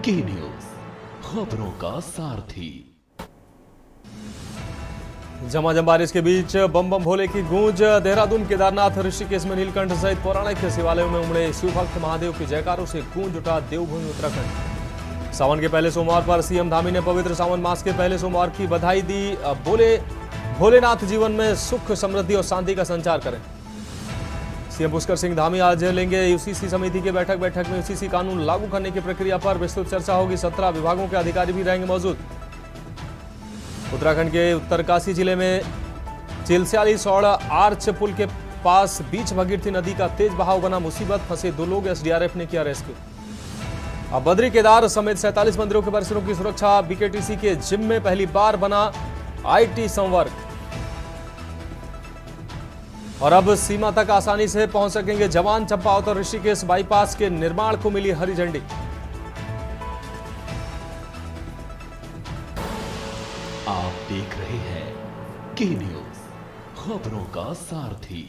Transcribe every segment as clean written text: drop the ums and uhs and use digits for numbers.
की न्यूज, खबरों का सारथी। झमाझम बारिश के बीच बम बम भोले की गूंज। देहरादून, केदारनाथ, ऋषिकेश में नीलकंठ सहित पौराणिक शिवालयों में उमड़े शिवभक्त महादेव के जयकारों से गूंज उठा देवभूमि उत्तराखंड। सावन के पहले सोमवार पर सीएम धामी ने पवित्र सावन मास के पहले सोमवार की बधाई दी। बोले भोलेनाथ जीवन में सुख, समृद्धि और शांति का संचार करें। सीएम पुष्कर सिंह धामी आज लेंगे यूसीसी समिति की बैठक में यूसीसी कानून लागू करने की प्रक्रिया पर विस्तृत चर्चा होगी। 17 विभागों के अधिकारी भी रहेंगे मौजूद। उत्तराखंड के उत्तरकाशी जिले में चिलस्याली सौड़ आर्च पुल के पास बीच भगीरथी नदी का तेज बहाव बना मुसीबत, फंसे 2 लोग, एसडीआरएफ ने किया रेस्क्यू। अब बद्री, केदार समेत 47 मंदिरों के परिसरों की सुरक्षा बीकेटीसी के जिम में पहली बार बना आईटी संवर्ग। और अब सीमा तक आसानी से पहुंच सकेंगे जवान। चंपावत और ऋषिकेश बाईपास के निर्माण को मिली हरी झंडी। आप देख रहे हैं की न्यूज, खबरों का सारथी।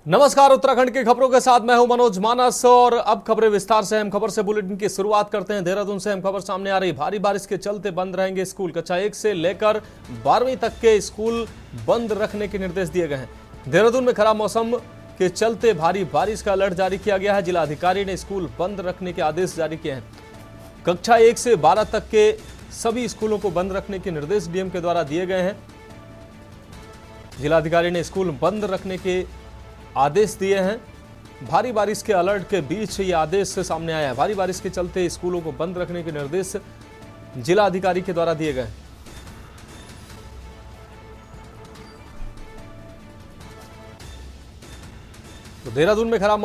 नमस्कार, उत्तराखंड की खबरों के साथ मैं हूं मनोज मानस और अब खबरें विस्तार से। अहम खबर से बुलेटिन की शुरुआत करते हैं। देहरादून से अहम खबर सामने आ रही। भारी बारिश के चलते बंद रहेंगे स्कूल। कक्षा 1 से लेकर 12वीं तक के स्कूल बंद रखने के निर्देश दिए गए हैं। देहरादून में खराब मौसम के चलते भारी बारिश का अलर्ट जारी किया गया है। जिला अधिकारी ने स्कूल बंद रखने के आदेश जारी किए हैं। कक्षा 1 से 12 तक के सभी स्कूलों को बंद रखने के निर्देश डीएम के द्वारा दिए गए हैं। जिलाधिकारी ने स्कूल बंद रखने के आदेश दिए हैं। भारी बारिश के अलर्ट के बीच ये आदेश सामने आया है। भारी बारिश के चलते स्कूलों को बंद रखने के निर्देश जिला अधिकारी के द्वारा दिए गए। तो देहरादून में खराब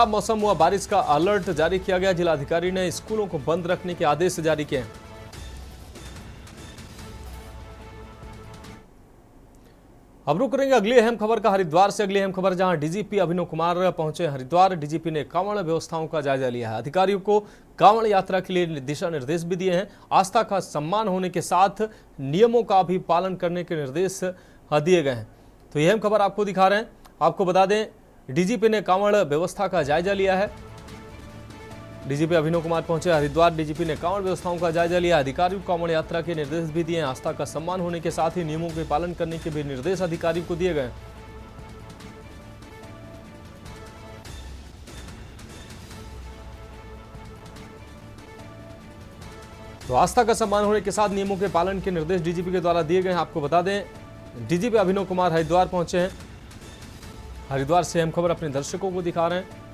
मौसम हुआ, बारिश का अलर्ट जारी किया गया। जिलाधिकारी ने स्कूलों को बंद रखने के आदेश जारी किए हैं। अब रुक करेंगे अगली अहम खबर का हरिद्वार से। अगली अहम खबर जहां डीजीपी अभिनव कुमार पहुंचे हरिद्वार। डीजीपी ने कांवड़ व्यवस्थाओं का जायजा लिया है। अधिकारियों को कांवड़ यात्रा के लिए दिशा निर्देश भी दिए हैं। आस्था का सम्मान होने के साथ नियमों का भी पालन करने के निर्देश दिए गए हैं। तो यह हम खबर आपको दिखा रहे हैं। आपको बता दें, डीजीपी ने कांवड़ व्यवस्था का जायजा लिया है। डीजीपी अभिनव कुमार पहुंचे हरिद्वार। डीजीपी ने कांवड़ व्यवस्थाओं का जायजा लिया। अधिकारियों को कांवड़ यात्रा के निर्देश भी दिए हैं। आस्था का सम्मान होने के साथ ही नियमों के पालन करने के भी निर्देश अधिकारियों को दिए गए। तो आस्था का सम्मान होने के साथ नियमों के पालन के निर्देश डीजीपी के द्वारा दिए गए हैं। आपको बता दें, डीजीपी अभिनव कुमार हरिद्वार पहुंचे हैं। हरिद्वार से हम खबर अपने दर्शकों को दिखा रहे हैं।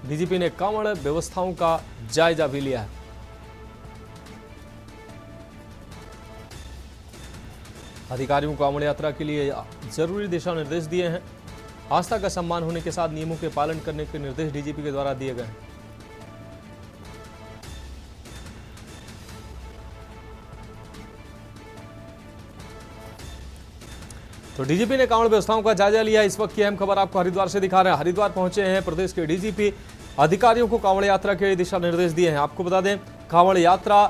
डीजीपी ने कांवड़ व्यवस्थाओं का जायजा भी लिया है। अधिकारियों को कांवड़ यात्रा के लिए जरूरी दिशा निर्देश दिए हैं। आस्था का सम्मान होने के साथ नियमों के पालन करने के निर्देश डीजीपी के द्वारा दिए गए हैं। तो डीजीपी ने कांवड़ व्यवस्थाओं का जायजा लिया। इस वक्त की अहम खबर आपको हरिद्वार से दिखा रहे हैं। हरिद्वार पहुंचे हैं प्रदेश के डीजीपी। अधिकारियों को कांवड़ यात्रा के दिशा निर्देश दिए हैं। आपको बता दें, कांवड़ यात्रा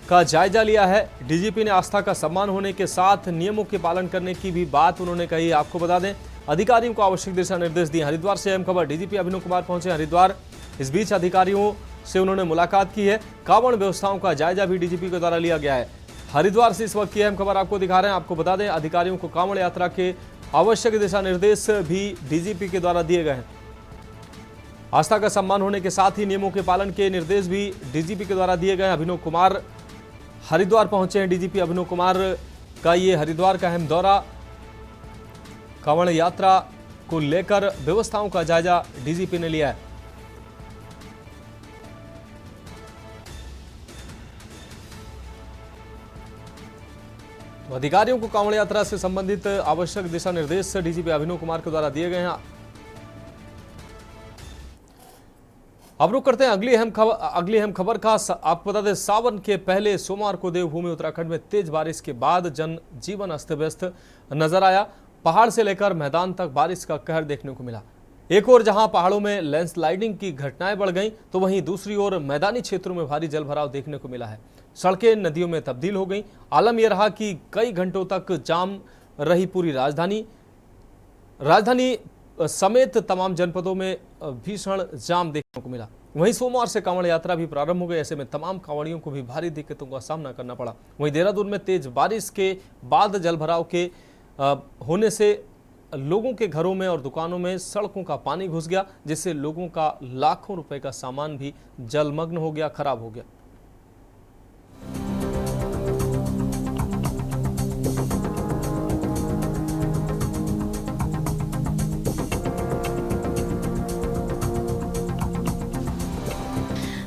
का जायजा लिया है। डीजीपी ने आस्था का सम्मान होने के साथ नियमों के पालन करने की भी बात उन्होंने कही। आपको बता दें, अधिकारियों को आवश्यक दिशा निर्देश दिए। हरिद्वार से अहम खबर, डीजीपी अभिनव कुमार पहुंचे हरिद्वार। इस बीच अधिकारियों से उन्होंने मुलाकात की है। कांवड़ व्यवस्थाओं का जायजा भी डीजीपी के द्वारा लिया गया है। हरिद्वार से इस वक्त की अहम खबर आपको दिखा रहे हैं। आपको बता दें, अधिकारियों को कांवड़ यात्रा के आवश्यक दिशा निर्देश भी डीजीपी के द्वारा दिए गए हैं। आस्था का सम्मान होने के साथ ही नियमों के पालन के निर्देश भी डीजीपी के द्वारा दिए गए हैं। अभिनव कुमार हरिद्वार पहुंचे हैं। डीजीपी अभिनव कुमार का ये हरिद्वार का अहम दौरा। कांवड़ यात्रा को लेकर व्यवस्थाओं का जायजा डीजीपी ने लिया है। तो अधिकारियों को कांवड़ यात्रा से संबंधित आवश्यक दिशा निर्देश डीजीपी अभिनव कुमार के द्वारा दिए गए हैं। अब रुक करते हैं अगली अहम खबर का। आपको बता दें, सावन के पहले सोमवार को देवभूमि उत्तराखंड में तेज बारिश के बाद जनजीवन अस्त व्यस्त नजर आया। पहाड़ से लेकर मैदान तक बारिश का कहर देखने को मिला। एक ओर जहां पहाड़ों में लैंडस्लाइडिंग की घटनाएं बढ़ गईं, तो वहीं दूसरी ओर मैदानी क्षेत्रों में भारी जलभराव देखने को मिला है। सड़कें नदियों में तब्दील हो गईं। आलम यह रहा कि कई घंटों तक जाम रही पूरी राजधानी समेत तमाम जनपदों में भीषण जाम देखने को मिला। वहीं सोमवार से कांवड़ यात्रा भी प्रारंभ हो गई। ऐसे में तमाम कांवड़ियों को भी भारी दिक्कतों का सामना करना पड़ा। वहीं देहरादून में तेज बारिश के बाद जलभराव के होने से लोगों के घरों में और दुकानों में सड़कों का पानी घुस गया, जिससे लोगों का लाखों रुपए का सामान भी जलमग्न हो गया, खराब हो गया।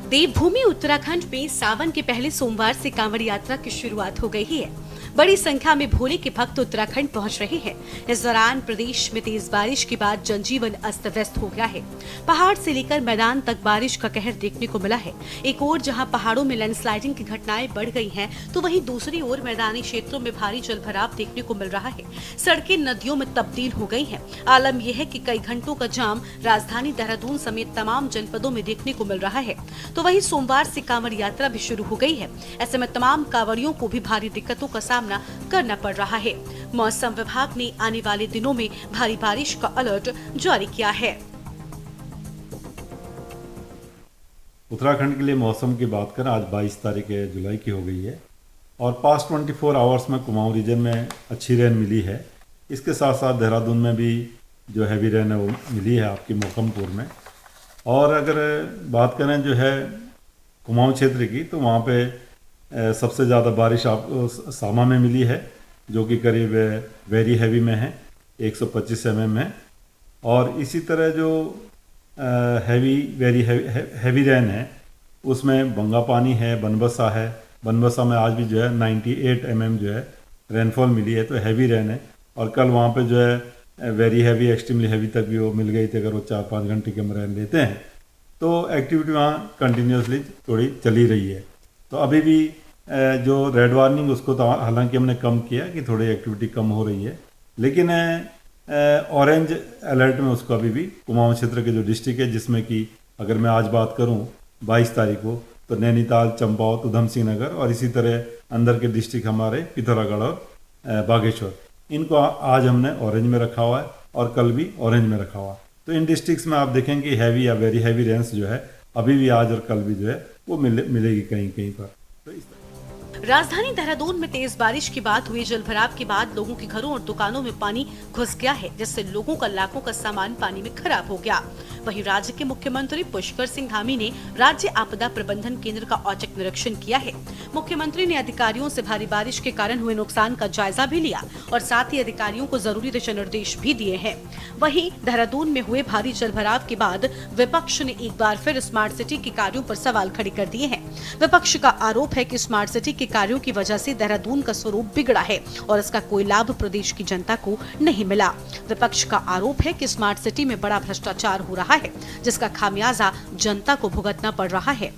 देवभूमि उत्तराखंड में सावन के पहले सोमवार से कांवड़ यात्रा की शुरुआत हो गई है। बड़ी संख्या में भोले के भक्त उत्तराखंड पहुंच रहे हैं। इस दौरान प्रदेश में तेज बारिश के बाद जनजीवन अस्त व्यस्त हो गया है। पहाड़ से लेकर मैदान तक बारिश का कहर देखने को मिला है। एक ओर जहां पहाड़ों में लैंडस्लाइडिंग की घटनाएं बढ़ गई हैं, तो वहीं दूसरी ओर मैदानी क्षेत्रों में भारी जलभराव देखने को मिल रहा है। सड़कें नदियों में तब्दील हो गई हैं। आलम यह है कि कई घंटों का जाम राजधानी देहरादून समेत तमाम जनपदों में देखने को मिल रहा है। तो वहीं सोमवार से कांवड़ यात्रा भी शुरू हो गई है। ऐसे में तमाम कांवड़ियों को भी भारी दिक्कतों का सामना करना पड़ रहा है। मौसम विभाग ने आने वाले दिनों में भारी बारिश का अलर्ट जारी किया है। उत्तराखंड के लिए मौसम की बात करें, आज 22 तारीख जुलाई की हो गई है और पास्ट 24 आवर्स में कुमाऊं रीजन में अच्छी रेन मिली है। इसके साथ साथ देहरादून में भी जो हैवी रेन है वो मिली है आपकी मोकमपुर में। और अगर बात करें जो है कुमाऊं क्षेत्र की, तो वहाँ पे सबसे ज़्यादा बारिश आपको सामा में मिली है, जो कि करीब वेरी हैवी में है, 125 mm है। और इसी तरह जो वेरी हैवी रेन है उसमें बंगापानी है, बनबसा है। बनबसा में आज भी जो है 98 mm जो है रेनफॉल मिली है, तो हैवी रेन है। और कल वहाँ पे जो है वेरी हैवी, एक्सट्रीमली हैवी तक भी वो मिल गई थी। अगर वो 4-5 घंटे के हम रेन लेते हैं तो एक्टिविटी वहाँ कंटिन्यूसली थोड़ी चली रही है। तो अभी भी जो रेड वार्निंग उसको तो हालांकि हमने कम किया कि थोड़ी एक्टिविटी कम हो रही है, लेकिन ऑरेंज अलर्ट में उसको अभी भी कुमाऊं क्षेत्र के जो डिस्ट्रिक्ट है, जिसमें कि अगर मैं आज बात करूं 22 तारीख को, तो नैनीताल, चंपावत, उधम सिंह नगर और इसी तरह अंदर के डिस्ट्रिक्ट हमारे पिथौरागढ़ और बागेश्वर, इनको आज हमने ऑरेंज में रखा हुआ है और कल भी ऑरेंज में रखा हुआ है। तो इन डिस्ट्रिक्ट्स में आप देखेंगे हैवी या वेरी हैवी रेन्स जो है अभी भी आज और कल भी जो है वो मिलेगी कहीं कहीं पर। तो इस राजधानी देहरादून में तेज बारिश के बाद हुए जलभराव के बाद लोगों के घरों और दुकानों में पानी घुस गया है, जिससे लोगों का लाखों का सामान पानी में खराब हो गया। वहीं राज्य के मुख्यमंत्री पुष्कर सिंह धामी ने राज्य आपदा प्रबंधन केंद्र का औचक निरीक्षण किया है। मुख्यमंत्री ने अधिकारियों से भारी बारिश के कारण हुए नुकसान का जायजा भी लिया और साथ ही अधिकारियों को जरूरी दिशा निर्देश भी दिए हैं। वहीं देहरादून में हुए भारी जलभराव के बाद विपक्ष ने एक बार फिर स्मार्ट सिटी के कार्यों पर सवाल खड़े कर दिए हैं। विपक्ष का आरोप है कि स्मार्ट सिटी के कार्यों की वजह से देहरादून का स्वरूप बिगड़ा है और इसका कोई लाभ प्रदेश की जनता को नहीं मिला। विपक्ष का आरोप है कि स्मार्ट सिटी में बड़ा भ्रष्टाचार हो रहा है, जिसका खामियाजा जनता को भुगतना पड़ रहा है।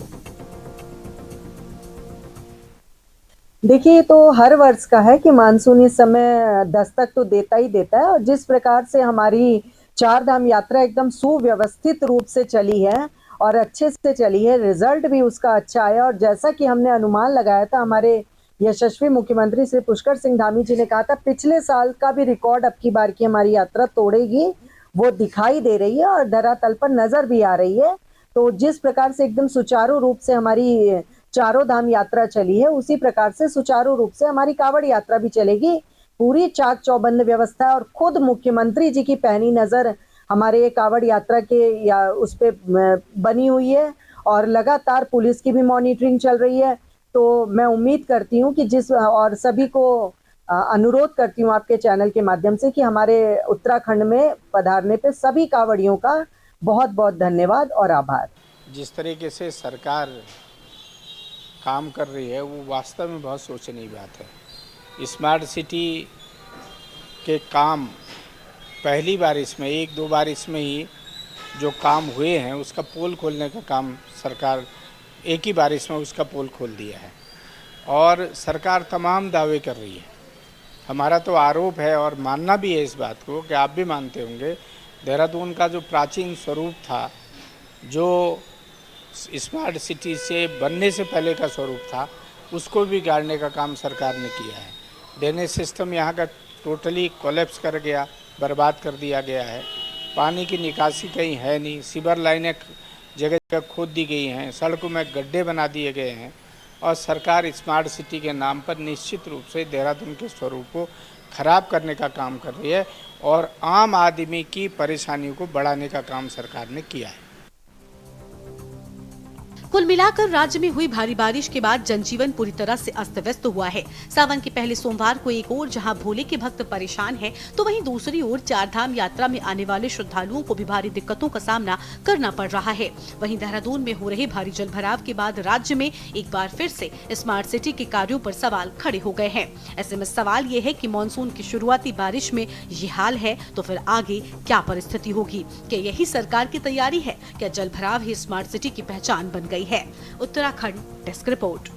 देखिए, तो हर वर्ष का है कि मानसून इस समय दस्तक तो देता ही देता है, और जिस प्रकार से हमारी चार धाम यात्रा एकदम सुव्यवस्थित रूप से चली है और अच्छे से चली है, रिजल्ट भी उसका अच्छा आया। और जैसा कि हमने अनुमान लगाया था, हमारे यशस्वी मुख्यमंत्री श्री पुष्कर सिंह धामी जी ने कहा था पिछले साल का भी रिकॉर्ड अब की बार की हमारी यात्रा तोड़ेगी, वो दिखाई दे रही है और धरातल पर नजर भी आ रही है। तो जिस प्रकार से एकदम सुचारू रूप से हमारी चारों धाम यात्रा चली है, उसी प्रकार से सुचारू रूप से हमारी कांवड़ यात्रा भी चलेगी। पूरी चाक चौबंद व्यवस्था है और खुद मुख्यमंत्री जी की पैनी नजर हमारे कांवड़ यात्रा के या उस पे बनी हुई है और लगातार पुलिस की भी मॉनिटरिंग चल रही है। तो मैं उम्मीद करती हूँ कि और सभी को अनुरोध करती हूँ आपके चैनल के माध्यम से कि हमारे उत्तराखंड में पधारने पे सभी कांवड़ियों का बहुत बहुत धन्यवाद और आभार। जिस तरीके से सरकार काम कर रही है वो वास्तव में बहुत सोचने की बात है। स्मार्ट सिटी के काम पहली बारिश में, एक दो बारिश में ही जो काम हुए हैं उसका पोल खोलने का काम सरकार एक ही बारिश में उसका पोल खोल दिया है और सरकार तमाम दावे कर रही है। हमारा तो आरोप है और मानना भी है इस बात को कि आप भी मानते होंगे, देहरादून का जो प्राचीन स्वरूप था, जो स्मार्ट सिटी से बनने से पहले का स्वरूप था, उसको भी गाड़ने का काम सरकार ने किया है। ड्रेनेज सिस्टम यहाँ का टोटली कोलैप्स कर गया, बर्बाद कर दिया गया है पानी की निकासी कहीं है नहीं, सीवर लाइनें जगह जगह खोद दी गई हैं, सड़कों में गड्ढे बना दिए गए हैं और सरकार स्मार्ट सिटी के नाम पर निश्चित रूप से देहरादून के स्वरूप को खराब करने का काम कर रही है और आम आदमी की परेशानियों को बढ़ाने का काम सरकार ने किया है। कुल मिलाकर राज्य में हुई भारी बारिश के बाद जनजीवन पूरी तरह से अस्त व्यस्त हुआ है। सावन के पहले सोमवार को एक ओर जहां भोले के भक्त परेशान हैं, तो वहीं दूसरी ओर चारधाम यात्रा में आने वाले श्रद्धालुओं को भी भारी दिक्कतों का सामना करना पड़ रहा है। वहीं देहरादून में हो रहे भारी जलभराव के बाद राज्य में एक बार फिर से स्मार्ट सिटी के कार्यों पर सवाल खड़े हो गए हैं। ऐसे में सवाल ये है कि मानसून की शुरुआती बारिश में ये हाल है तो फिर आगे क्या परिस्थिति होगी? क्या यही सरकार की तैयारी है? क्या जलभराव ही स्मार्ट सिटी की पहचान बन गई है? Uttarakhand desk report.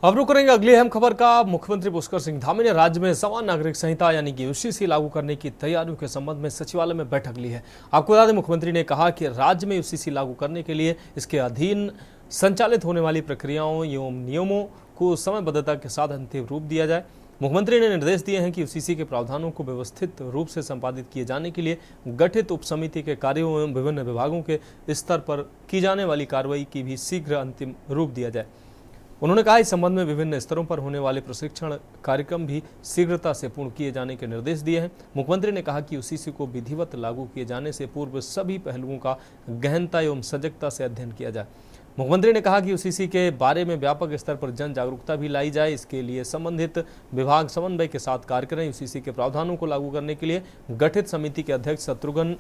अब रुक करेंगे अगली अहम खबर का। मुख्यमंत्री पुष्कर सिंह धामी ने राज्य में समान नागरिक संहिता यानी कि यूसीसी लागू करने की तैयारियों के संबंध में सचिवालय में बैठक ली है। आपको बता दें, मुख्यमंत्री ने कहा कि राज्य में यूसीसी लागू करने के लिए इसके अधीन संचालित होने वाली प्रक्रियाओं एवं नियमों को समयबद्धता के साथ अंतिम रूप दिया जाए। मुख्यमंत्री ने निर्देश दिए हैं कि यूसीसी के प्रावधानों को व्यवस्थित रूप से संपादित किए जाने के लिए गठित उप समिति के कार्यों एवं विभिन्न विभागों के स्तर पर की जाने वाली कार्रवाई की भी शीघ्र अंतिम रूप दिया जाए। उन्होंने कहा, इस संबंध में विभिन्न स्तरों पर होने वाले प्रशिक्षण कार्यक्रम भी शीघ्रता से पूर्ण किए जाने के निर्देश दिए हैं। मुख्यमंत्री ने कहा कि यूसीसी को विधिवत लागू किए जाने से पूर्व सभी पहलुओं का गहनता एवं सजगता से अध्ययन किया जाए। मुख्यमंत्री ने कहा कि यूसीसी के बारे में व्यापक स्तर पर जन जागरूकता भी लाई जाए। इसके लिए संबंधित विभाग समन्वय के साथ कार्य करें। यूसीसी के प्रावधानों को लागू करने के लिए गठित समिति के अध्यक्ष शत्रुघ्न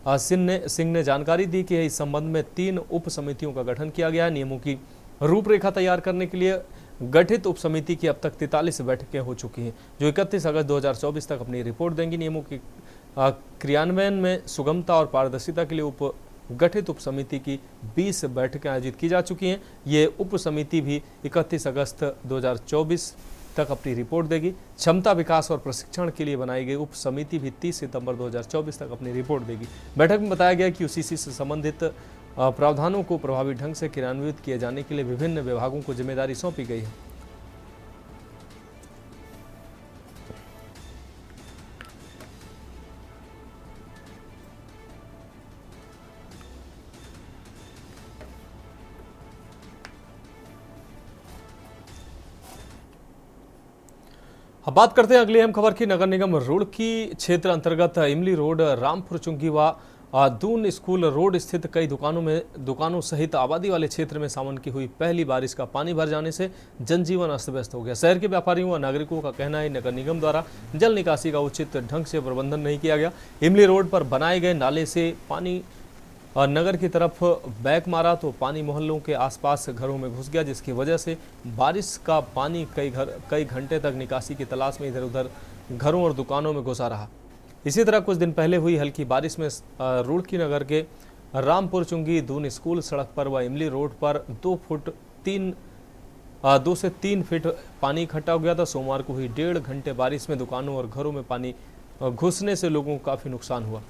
सिंह ने जानकारी दी कि इस संबंध में 3 उप समितियों का गठन किया गया है। नियमों की रूपरेखा तैयार करने के लिए गठित उप समिति की अब तक 43 बैठकें हो चुकी हैं, जो 31 अगस्त 2024 तक अपनी रिपोर्ट देंगी। नियमों के क्रियान्वयन में सुगमता और पारदर्शिता के लिए गठित उप समिति की 20 बैठकें आयोजित की जा चुकी हैं। ये उप समिति भी 31 अगस्त 2024 तक अपनी रिपोर्ट देगी। क्षमता विकास और प्रशिक्षण के लिए बनाई गई उप समिति भी 30 सितंबर 2024 तक अपनी रिपोर्ट देगी। बैठक में बताया गया कि यूसीसी से संबंधित प्रावधानों को प्रभावी ढंग से क्रियान्वित किए जाने के लिए विभिन्न विभागों को जिम्मेदारी सौंपी गई है। अब बात करते हैं अगली अहम खबर की। नगर निगम रुड़की क्षेत्र अंतर्गत इमली रोड, रामपुर चुंगी व दून स्कूल रोड स्थित कई दुकानों सहित आबादी वाले क्षेत्र में सावन की हुई पहली बारिश का पानी भर जाने से जनजीवन अस्त व्यस्त हो गया। शहर के व्यापारियों व नागरिकों का कहना है, नगर निगम द्वारा जल निकासी का उचित ढंग से प्रबंधन नहीं किया गया। इमली रोड पर बनाए गए नाले से पानी नगर की तरफ बैक मारा तो पानी मोहल्लों के आसपास घरों में घुस गया, जिसकी वजह से बारिश का पानी कई घंटे तक निकासी की तलाश में इधर उधर घरों और दुकानों में घुसा रहा। इसी तरह कुछ दिन पहले हुई हल्की बारिश में रुड़की नगर के रामपुर चुंगी दून स्कूल सड़क पर व इमली रोड पर 2 से 3 फीट पानी इकट्ठा हो गया था। सोमवार को हुई 1.5 घंटे बारिश में दुकानों और घरों में पानी घुसने से लोगों को काफी नुकसान हुआ।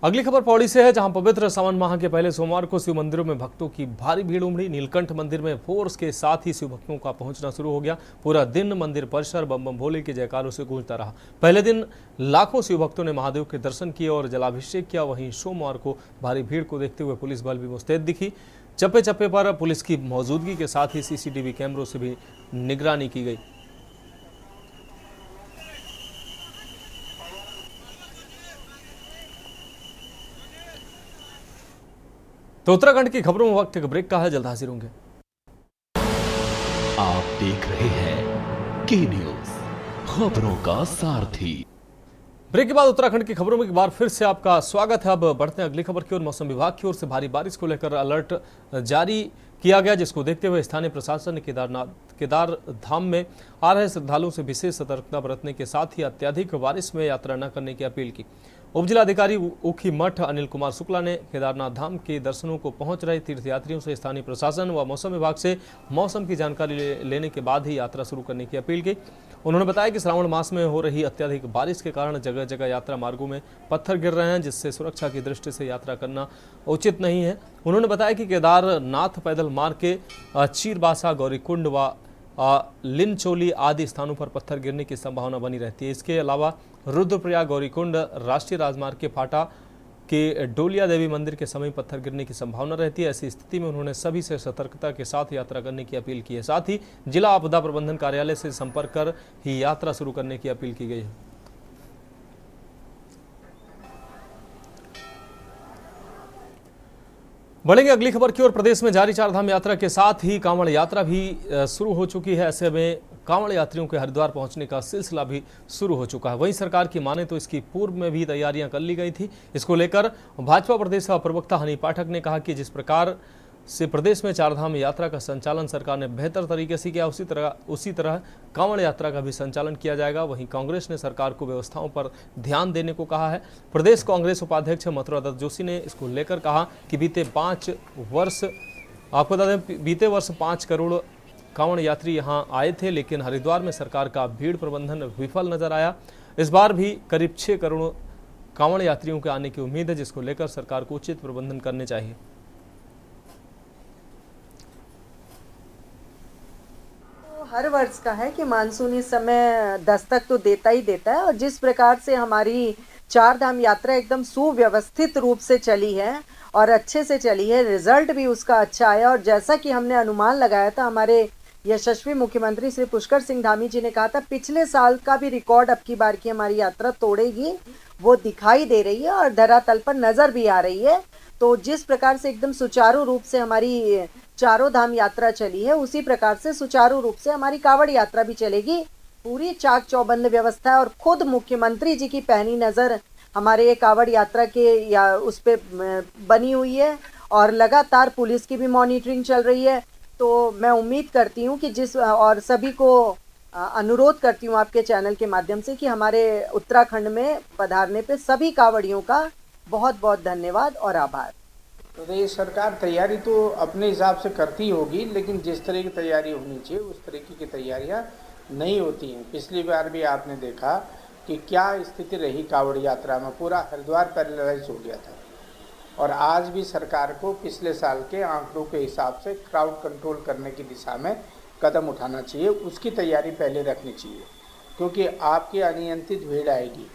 अगली खबर पौड़ी से है, जहां पवित्र सावन माह के पहले सोमवार को शिव मंदिरों में भक्तों की भारी भीड़ उमड़ी। नीलकंठ मंदिर में फोर्स के साथ ही शिव भक्तों का पहुंचना शुरू हो गया। पूरा दिन मंदिर परिसर बम बम भोले के जयकारों से गूंजता रहा। पहले दिन लाखों शिव भक्तों ने महादेव के दर्शन किए और जलाभिषेक किया। वहीं सोमवार को भारी भीड़ को देखते हुए पुलिस बल भी मुस्तैद दिखी। चप्पे चप्पे पर पुलिस की मौजूदगी के साथ ही सीसीटीवी कैमरों से भी निगरानी की गई। तो उत्तराखंड की खबरों में वक्त एक ब्रेक का है, जल्द हाजिर होंगे। आप देख रहे हैं के न्यूज, खबरों का सारथी। ब्रेक के बाद उत्तराखंड की खबरों में एक बार फिर से आपका स्वागत है। अब बढ़ते हैं अगली खबर की ओर। मौसम विभाग की ओर से भारी बारिश को लेकर अलर्ट जारी किया गया, जिसको देखते हुए स्थानीय प्रशासन ने केदार धाम में आ रहे श्रद्धालुओं से विशेष सतर्कता बरतने के साथ ही अत्यधिक बारिश में यात्रा न करने की अपील की। उप जिलाधिकारी ऊखी मठ अनिल कुमार शुक्ला ने केदारनाथ धाम के दर्शनों को पहुंच रहे तीर्थयात्रियों से स्थानीय प्रशासन व मौसम विभाग से मौसम की जानकारी लेने के बाद ही यात्रा शुरू करने की अपील की। उन्होंने बताया कि श्रावण मास में हो रही अत्यधिक बारिश के कारण जगह जगह यात्रा मार्गों में पत्थर गिर रहे हैं, जिससे सुरक्षा की दृष्टि से यात्रा करना उचित नहीं है। उन्होंने बताया कि केदारनाथ पैदल मार्ग के चीरबासा, गौरीकुंड व लिनचोली आदि स्थानों पर पत्थर गिरने की संभावना बनी रहती है। इसके अलावा रुद्रप्रयाग, गौरीकुंड, राष्ट्रीय राजमार्ग के फाटा के डोलिया देवी मंदिर के समय पत्थर गिरने की संभावना रहती है। ऐसी स्थिति में उन्होंने सभी से सतर्कता के साथ यात्रा करने की अपील की है। साथ ही जिला आपदा प्रबंधन कार्यालय से संपर्क कर ही यात्रा शुरू करने की अपील की गई है। बढ़ेंगे अगली खबर की ओर। प्रदेश में जारी चारधाम यात्रा के साथ ही कांवड़ यात्रा भी शुरू हो चुकी है। ऐसे में कांवड़ यात्रियों के हरिद्वार पहुंचने का सिलसिला भी शुरू हो चुका है। वहीं सरकार की माने तो इसकी पूर्व में भी तैयारियां कर ली गई थी। इसको लेकर भाजपा प्रदेश का प्रवक्ता हनी पाठक ने कहा कि जिस प्रकार से प्रदेश में चारधाम यात्रा का संचालन सरकार ने बेहतर तरीके से किया, उसी तरह कांवड़ यात्रा का भी संचालन किया जाएगा। वहीं कांग्रेस ने सरकार को व्यवस्थाओं पर ध्यान देने को कहा है। प्रदेश कांग्रेस उपाध्यक्ष मथुरा दत्त जोशी ने इसको लेकर कहा कि बीते 5 वर्ष, आपको बता दें, बीते वर्ष 5 करोड़ कांवड़ यात्री यहां आए थे, लेकिन हरिद्वार में सरकार का भीड़ प्रबंधन विफल नजर आया। इस बार भी करीब 6 करोड़ कांवड़ यात्रियों के आने की उम्मीद है, जिसको लेकर सरकार को उचित प्रबंधन करने चाहिए। हर वर्ष का है कि मानसून इस समय दस्तक तो देता ही देता है, और जिस प्रकार से हमारी चार धाम यात्रा एकदम सुव्यवस्थित रूप से चली है और अच्छे से चली है, रिजल्ट भी उसका अच्छा आया। और जैसा कि हमने अनुमान लगाया था, हमारे यशस्वी मुख्यमंत्री श्री पुष्कर सिंह धामी जी ने कहा था पिछले साल का भी रिकॉर्ड अब की बार की हमारी यात्रा तोड़ेगी, वो दिखाई दे रही है और धरातल पर नजर भी आ रही है। तो जिस प्रकार से एकदम सुचारू रूप से हमारी चारों धाम यात्रा चली है, उसी प्रकार से सुचारू रूप से हमारी कांवड़ यात्रा भी चलेगी। पूरी चाक चौबंद व्यवस्था है और खुद मुख्यमंत्री जी की पैनी नज़र हमारे ये कांवड़ यात्रा के या उस पे बनी हुई है, और लगातार पुलिस की भी मॉनिटरिंग चल रही है। तो मैं उम्मीद करती हूँ कि और सभी को अनुरोध करती हूँ आपके चैनल के माध्यम से कि हमारे उत्तराखंड में पधारने पे सभी कांवड़ियों का बहुत बहुत धन्यवाद और आभार। प्रदेश सरकार तैयारी तो अपने हिसाब से करती होगी, लेकिन जिस तरह की तैयारी होनी चाहिए उस तरीके की तैयारियां नहीं होती हैं। पिछली बार भी आपने देखा कि क्या स्थिति रही कांवड़ यात्रा में, पूरा हरिद्वार पैरालाइज हो गया था। और आज भी सरकार को पिछले साल के आंकड़ों के हिसाब से क्राउड कंट्रोल करने की दिशा में कदम उठाना चाहिए, उसकी तैयारी पहले रखनी चाहिए, क्योंकि आपकी अनियंत्रित भीड़ आएगी।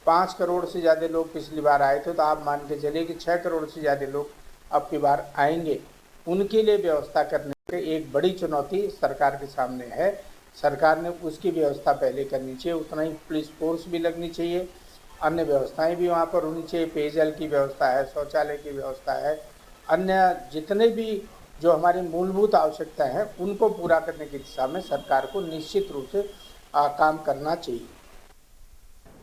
5 करोड़ से ज़्यादा लोग पिछली बार आए थे, तो आप मान के चलिए कि 6 करोड़ से ज़्यादा लोग अब की बार आएंगे। उनके लिए व्यवस्था करने की एक बड़ी चुनौती सरकार के सामने है। सरकार ने उसकी व्यवस्था पहले करनी चाहिए, उतना ही पुलिस फोर्स भी लगनी चाहिए, अन्य व्यवस्थाएं भी वहाँ पर होनी चाहिए। पेयजल की व्यवस्था है, शौचालय की व्यवस्था है, अन्य जितने भी जो हमारी मूलभूत आवश्यकताएं हैं उनको पूरा करने की दिशा में सरकार को निश्चित रूप से काम करना चाहिए।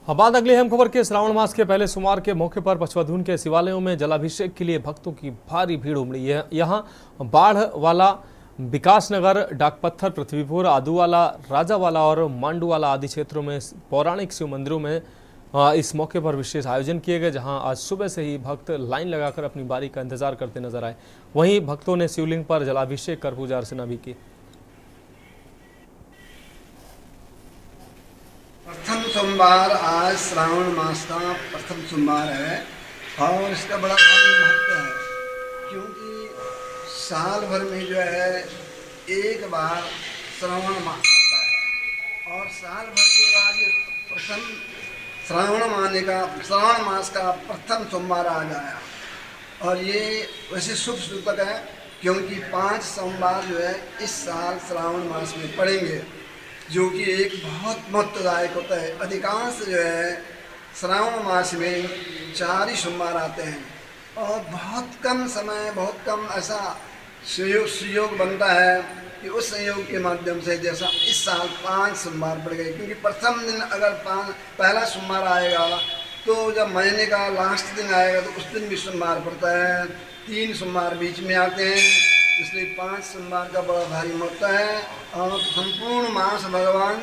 अब बात अगली अहम खबर के। श्रावण मास के पहले सोमवार के मौके पर पचवाधून के शिवालयों में जलाभिषेक के लिए भक्तों की भारी भीड़ उमड़ी है। यहाँ बाढ़ वाला, विकासनगर, डाकपत्थर, पृथ्वीपुर, आदूवाला, राजावाला और मांडूवाला आदि क्षेत्रों में पौराणिक शिव मंदिरों में इस मौके पर विशेष आयोजन किए गए, जहां आज सुबह से ही भक्त लाइन लगाकर अपनी बारी का इंतजार करते नजर आए। वहीं भक्तों ने शिवलिंग पर जलाभिषेक कर पूजा अर्चना भी की। प्रथम सोमवार आज श्रावण मास का प्रथम सोमवार है और इसका बड़ा महत्व है, क्योंकि साल भर में जो है एक बार श्रावण मास आता है और साल भर के बाद ये प्रथम श्रावण मास का प्रथम सोमवार आ गया। और ये वैसे शुभ सूचक है, क्योंकि 5 सोमवार जो है इस साल श्रावण मास में पड़ेंगे, जो कि एक बहुत महत्वदायक होता है। अधिकांश जो है श्रावण मास में 4 ही सोमवार आते हैं और बहुत कम समय, बहुत कम ऐसा सुयोग बनता है कि उस संयोग के माध्यम से जैसा इस साल 5 सोमवार पड़ गए। क्योंकि प्रथम दिन अगर पहला सोमवार आएगा तो जब महीने का लास्ट दिन आएगा तो उस दिन भी सोमवार पड़ता है। 3 सोमवार बीच में आते हैं, इसलिए 5 सोमवार का बड़ा भारी महत्व है। और संपूर्ण मास भगवान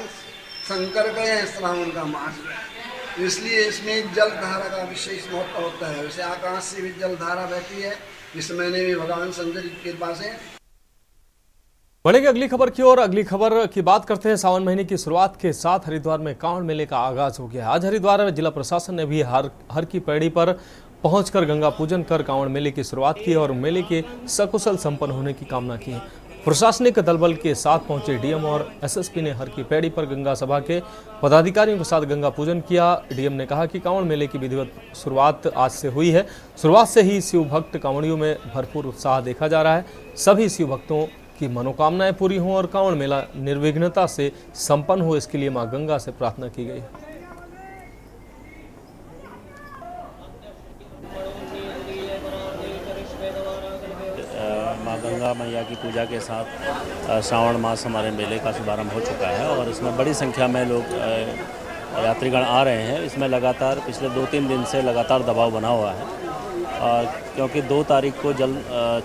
शंकर का श्रावण का मास है। इसलिए इसमें जल धारा का विशेष महत्व होता है। वैसे आकाश से भी जल धारा बहती है, इस महीने भी भगवान शंकर की कृपा से। बढ़ेंगे अगली खबर की ओर। अगली खबर की बात करते हैं। सावन महीने की शुरुआत के साथ हरिद्वार में कांवड़ मेले का आगाज हो गया। आज हरिद्वार जिला प्रशासन ने भी हर की पैड़ी पर पहुंचकर गंगा पूजन कर कांवड़ मेले की शुरुआत की और मेले के सकुशल संपन्न होने की कामना की। प्रशासनिक दलबल के साथ पहुंचे डीएम और एसएसपी ने हर की पैड़ी पर गंगा सभा के पदाधिकारियों के साथ गंगा पूजन किया। डीएम ने कहा कि कांवड़ मेले की विधिवत शुरुआत आज से हुई है। शुरुआत से ही शिव भक्त कांवड़ियों में भरपूर उत्साह देखा जा रहा है। सभी शिव भक्तों की मनोकामनाएं पूरी हों और कांवड़ मेला निर्विघ्नता से संपन्न हो, इसके लिए मां गंगा से प्रार्थना की गई। माँ गंगा मैया की पूजा के साथ श्रावण मास हमारे मेले का शुभारंभ हो चुका है और इसमें बड़ी संख्या में लोग यात्रीगण आ रहे हैं। इसमें लगातार पिछले 2-3 दिन से लगातार दबाव बना हुआ है और क्योंकि 2 तारीख को जल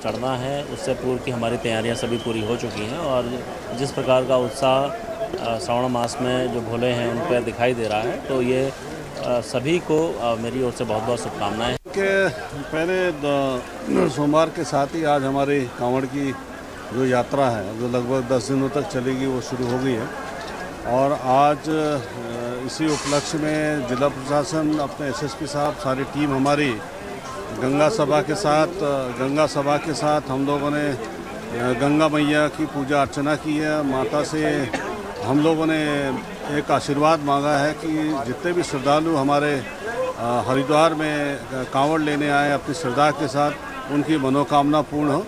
चढ़ना है, उससे पूर्व की हमारी तैयारियां सभी पूरी हो चुकी हैं और जिस प्रकार का उत्साह श्रावण मास में जो भोले हैं उन पर दिखाई दे रहा है, तो ये सभी को मेरी ओर से बहुत बहुत शुभकामनाएं। के पहले सोमवार के साथ ही आज हमारी कांवड़ की जो यात्रा है जो लगभग 10 दिनों तक चलेगी वो शुरू हो गई है और आज इसी उपलक्ष्य में जिला प्रशासन अपने एसएसपी साहब सारी टीम हमारी गंगा सभा के साथ हम लोगों ने गंगा मैया की पूजा अर्चना की है। माता से हम लोगों ने एक आशीर्वाद मांगा है कि जितने भी श्रद्धालु हमारे हरिद्वार में कांवड़ लेने आए अपनी श्रद्धा के साथ उनकी मनोकामना पूर्ण हो।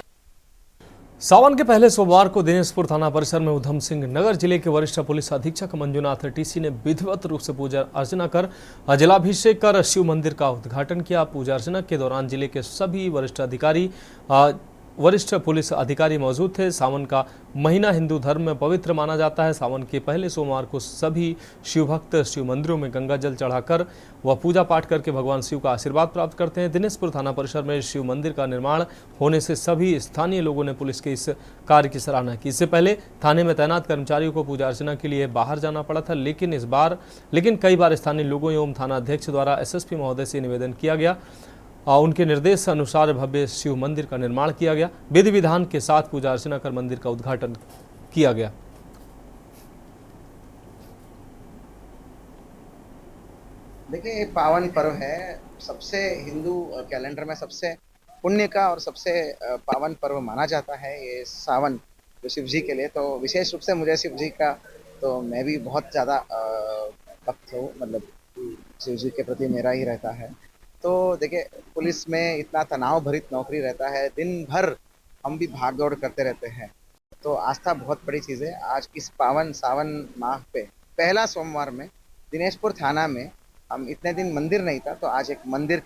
सावन के पहले सोमवार को दिनेशपुर थाना परिसर में उधम सिंह नगर जिले के वरिष्ठ पुलिस अधीक्षक मंजुनाथ टीसी ने विधिवत रूप से पूजा अर्चना कर जलाभिषेक कर शिव मंदिर का उद्घाटन किया। पूजा अर्चना के दौरान जिले के सभी वरिष्ठ पुलिस अधिकारी मौजूद थे। सावन का महीना हिंदू धर्म में पवित्र माना जाता है। सावन के पहले सोमवार को सभी शिव भक्त शिव मंदिरों में गंगा जल चढ़ाकर व पूजा पाठ करके भगवान शिव का आशीर्वाद प्राप्त करते हैं। दिनेशपुर थाना परिसर में शिव मंदिर का निर्माण होने से सभी स्थानीय लोगों ने पुलिस के इस कार्य की सराहना की। इससे पहले थाने में तैनात कर्मचारियों को पूजा अर्चना के लिए बाहर जाना पड़ा था, लेकिन कई बार स्थानीय लोगों एवं थाना अध्यक्ष द्वारा एसएसपी महोदय से निवेदन किया गया। उनके निर्देश अनुसार भव्य शिव मंदिर का निर्माण किया गया। विधि विधान के साथ पूजा अर्चना कर मंदिर का उद्घाटन किया गया। देखिए, ये पावन पर्व है, सबसे हिंदू कैलेंडर में सबसे पुण्य का और सबसे पावन पर्व माना जाता है ये सावन, जो शिव जी के लिए। तो विशेष रूप से मुझे शिव जी का, तो मैं भी बहुत ज़्यादा भक्त हूँ, मतलब शिव जी के प्रति मेरा ही रहता है। तो देखिए, पुलिस में इतना तनाव भरित नौकरी रहता है, दिन भर हम भी भाग दौड़ करते रहते हैं, तो आस्था बहुत बड़ी चीज़ है। आज इस पावन सावन माह पे पहला सोमवार में दिनेशपुर थाना में हम इतने दिन मंदिर नहीं था, तो आज एक मंदिर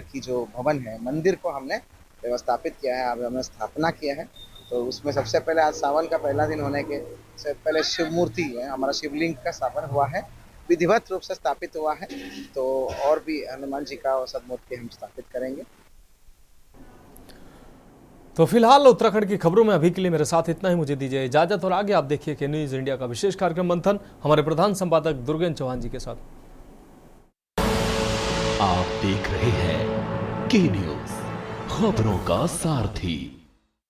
की जो भवन है, मंदिर को हमने व्यवस्थापित किया है, अब हमने स्थापना किया है। तो उसमें सबसे पहले आज सावन का पहला दिन होने के से पहले शिव मूर्ति है, हमारा शिवलिंग का स्थापन हुआ है, विधिवत रूप से स्थापित हुआ है। तो और भी हनुमान जी का और सब मूर्ति हम स्थापित करेंगे। तो फिलहाल उत्तराखंड की खबरों में अभी के लिए मेरे साथ इतना ही। मुझे दीजिए इजाजत और आगे आप देखिए के न्यूज इंडिया का विशेष कार्यक्रम मंथन हमारे प्रधान संपादक दुर्गेन चौहान जी के साथ। आप देख रहे हैं के न्यूज, खबरों का सारथी।